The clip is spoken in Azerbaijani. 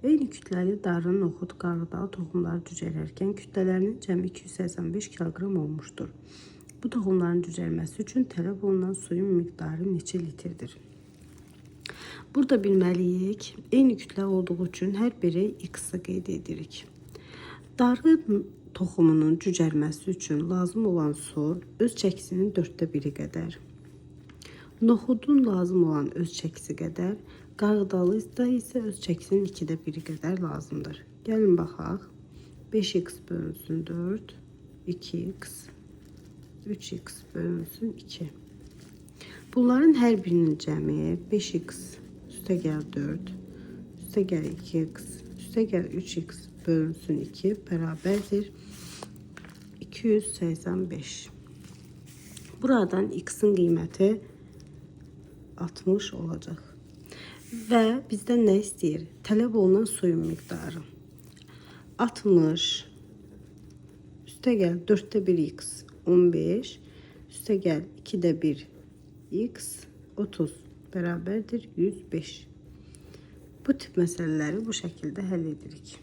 Eyni kütləli darı, noxud, qarğıdalı toxumları cücərərkən kütlələrinin cəmi 285 kiloqram olmuşdur. Bu toxumların cücərməsi üçün tələb olunan suyun miqdarı neçə litrdir? Burada bilməliyik, eyni kütlə olduğu üçün hər biri x-i qeyd edirik. Darı toxumunun cücərməsi üçün lazım olan su öz çəkisinin 1/4 qədər. Noxudun lazım olan öz çəkisi qədər, qarğıdalı isə öz çəkisinin 2/1 qədər lazımdır. Gəlin baxaq. 5x bölünsün 4, 2x, 3x bölünsün 2. Bunların hər birinin cəmi 5x üstəgəl 4, üstəgəl 2x, üstəgəl 3x bölünsün 2 bərabərdir 285. Buradan x'in qiyməti 60 olacaq. Və bizdən nə istəyir? Tələb olunan suyun miqdarı. 60 üstəgəl 1/4x 15 üstəgəl 2/1x 30 bərabərdir 105. Bu tip məsələləri bu şəkildə həll edirik.